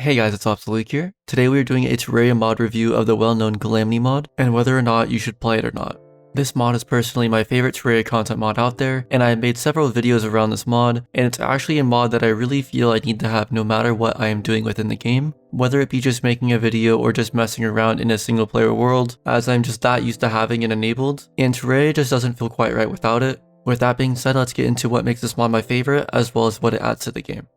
Hey guys, it's Obsolete here. Today we are doing a Terraria mod review of the well-known Calamity mod, and whether or not you should play it or not. This mod is personally my favorite Terraria content mod out there, and I have made several videos around this mod, and it's actually a mod that I really feel I need to have no matter what I am doing within the game, whether it be just making a video or just messing around in a single player world, as I'm just that used to having it enabled, and Terraria just doesn't feel quite right without it. With that being said, let's get into what makes this mod my favorite, as well as what it adds to the game.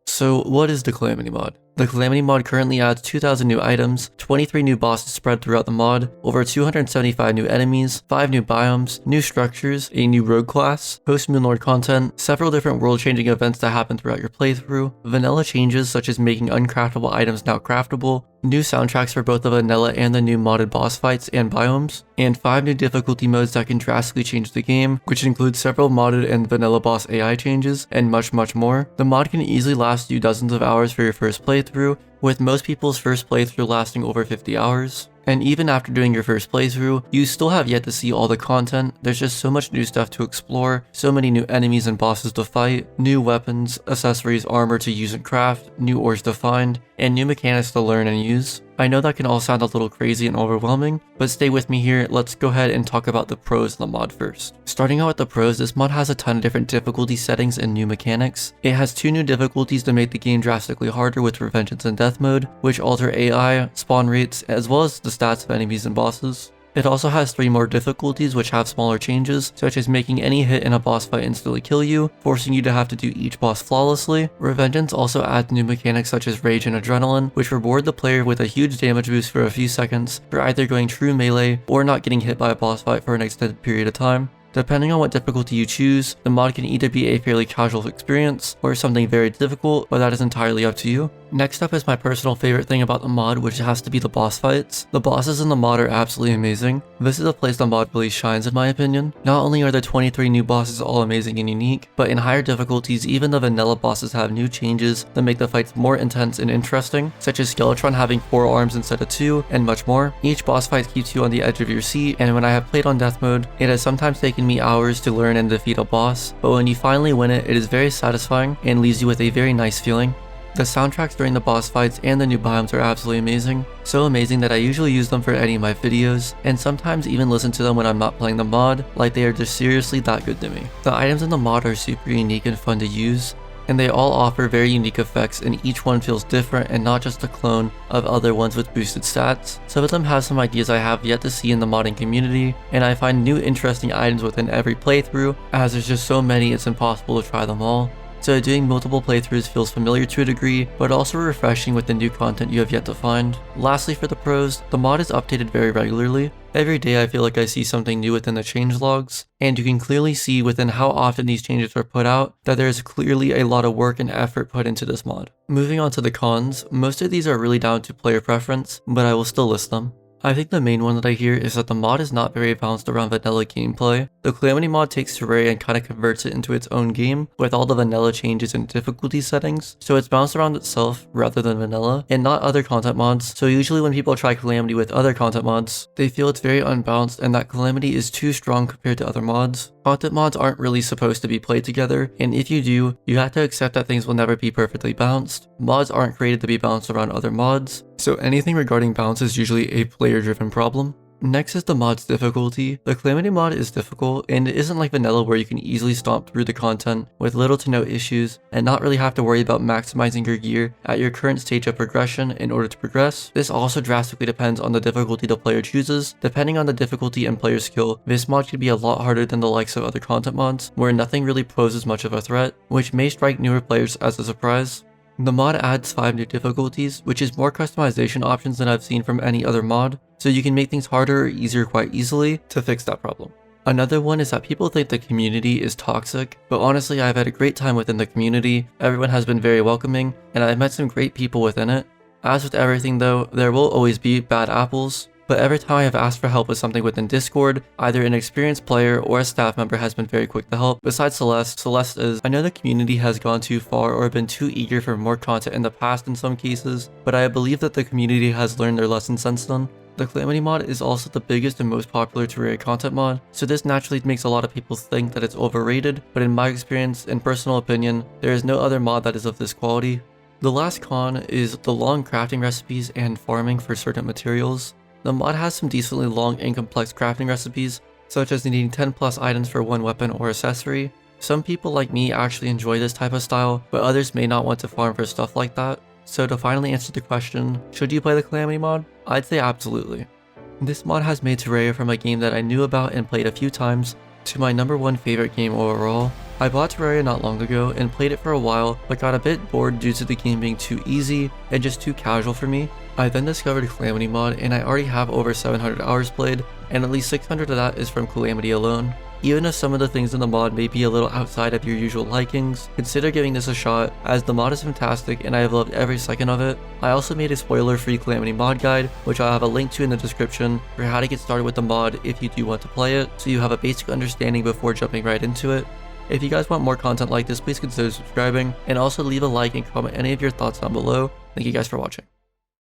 So what is the Calamity mod? The Calamity mod currently adds 2,000 new items, 23 new bosses spread throughout the mod, over 275 new enemies, 5 new biomes, new structures, a new rogue class, post-Moon Lord content, several different world-changing events that happen throughout your playthrough, vanilla changes such as making uncraftable items now craftable, new soundtracks for both the vanilla and the new modded boss fights and biomes, and 5 new difficulty modes that can drastically change the game, which includes several modded and vanilla boss AI changes, and much more. The mod can easily last you dozens of hours for your first playthrough, with most people's first playthrough lasting over 50 hours. And even after doing your first playthrough, you still have yet to see all the content. There's just so much new stuff to explore, so many new enemies and bosses to fight, new weapons, accessories, armor to use and craft, new ores to find, and new mechanics to learn and use. I know that can all sound a little crazy and overwhelming, but stay with me here. Let's go ahead and talk about the pros of the mod first. Starting out with the pros, this mod has a ton of different difficulty settings and new mechanics. It has 2 new difficulties to make the game drastically harder with Revengeance and Death Mode, which alter AI, spawn rates, as well as the stats of enemies and bosses. It also has 3 more difficulties which have smaller changes, such as making any hit in a boss fight instantly kill you, forcing you to have to do each boss flawlessly. Revengeance also adds new mechanics such as Rage and Adrenaline, which reward the player with a huge damage boost for a few seconds for either going true melee or not getting hit by a boss fight for an extended period of time. Depending on what difficulty you choose, the mod can either be a fairly casual experience or something very difficult, but that is entirely up to you. Next up is my personal favorite thing about the mod, which has to be the boss fights. The bosses in the mod are absolutely amazing. This is a place the mod really shines in my opinion. Not only are the 23 new bosses all amazing and unique, but in higher difficulties even the vanilla bosses have new changes that make the fights more intense and interesting, such as Skeletron having 4 arms instead of 2, and much more. Each boss fight keeps you on the edge of your seat, and when I have played on death mode, it has sometimes taken me hours to learn and defeat a boss, but when you finally win it, it is very satisfying and leaves you with a very nice feeling. The soundtracks during the boss fights and the new biomes are absolutely amazing. So amazing that I usually use them for any of my videos, and sometimes even listen to them when I'm not playing the mod, like they are just seriously that good to me. The items in the mod are super unique and fun to use, and they all offer very unique effects, and each one feels different and not just a clone of other ones with boosted stats. Some of them have some ideas I have yet to see in the modding community, and I find new interesting items within every playthrough, as there's just so many it's impossible to try them all. So doing multiple playthroughs feels familiar to a degree, but also refreshing with the new content you have yet to find. Lastly, for the pros, the mod is updated very regularly. Every day I feel like I see something new within the changelogs, and you can clearly see within how often these changes are put out that there is clearly a lot of work and effort put into this mod. Moving on to the cons, most of these are really down to player preference, but I will still list them. I think the main one that I hear is that the mod is not very balanced around vanilla gameplay. The Calamity mod takes Terraria and kind of converts it into its own game with all the vanilla changes and difficulty settings, so it's balanced around itself rather than vanilla, and not other content mods. So usually when people try Calamity with other content mods, they feel it's very unbalanced and that Calamity is too strong compared to other mods. Content mods aren't really supposed to be played together, and if you do, you have to accept that things will never be perfectly balanced. Mods aren't created to be balanced around other mods, so anything regarding balance is usually a player-driven problem. Next is the mod's difficulty. The Calamity mod is difficult, and it isn't like vanilla where you can easily stomp through the content with little to no issues and not really have to worry about maximizing your gear at your current stage of progression in order to progress. This also drastically depends on the difficulty the player chooses. Depending on the difficulty and player skill, this mod could be a lot harder than the likes of other content mods, where nothing really poses much of a threat, which may strike newer players as a surprise. The mod adds 5 new difficulties, which is more customization options than I've seen from any other mod, so you can make things harder or easier quite easily to fix that problem. Another one is that people think the community is toxic, but honestly I've had a great time within the community. Everyone has been very welcoming, and I've met some great people within it. As with everything though, there will always be bad apples, but every time I have asked for help with something within Discord, either an experienced player or a staff member has been very quick to help. Besides Celeste is, I know the community has gone too far or been too eager for more content in the past in some cases, but I believe that the community has learned their lesson since then. The Calamity mod is also the biggest and most popular Terraria content mod, so this naturally makes a lot of people think that it's overrated, but in my experience and personal opinion, there is no other mod that is of this quality. The last con is the long crafting recipes and farming for certain materials. The mod has some decently long and complex crafting recipes, such as needing 10 plus items for one weapon or accessory. Some people like me actually enjoy this type of style, but others may not want to farm for stuff like that. So to finally answer the question, should you play the Calamity mod? I'd say absolutely. This mod has made Terraria from a game that I knew about and played a few times to my #1 favorite game overall. I bought Terraria not long ago and played it for a while, but got a bit bored due to the game being too easy and just too casual for me. I then discovered Calamity mod and I already have over 700 hours played, and at least 600 of that is from Calamity alone. Even if some of the things in the mod may be a little outside of your usual likings, consider giving this a shot, as the mod is fantastic and I have loved every second of it. I also made a spoiler-free Calamity mod guide, which I'll have a link to in the description, for how to get started with the mod if you do want to play it, so you have a basic understanding before jumping right into it. If you guys want more content like this, please consider subscribing, and also leave a like and comment any of your thoughts down below. Thank you guys for watching.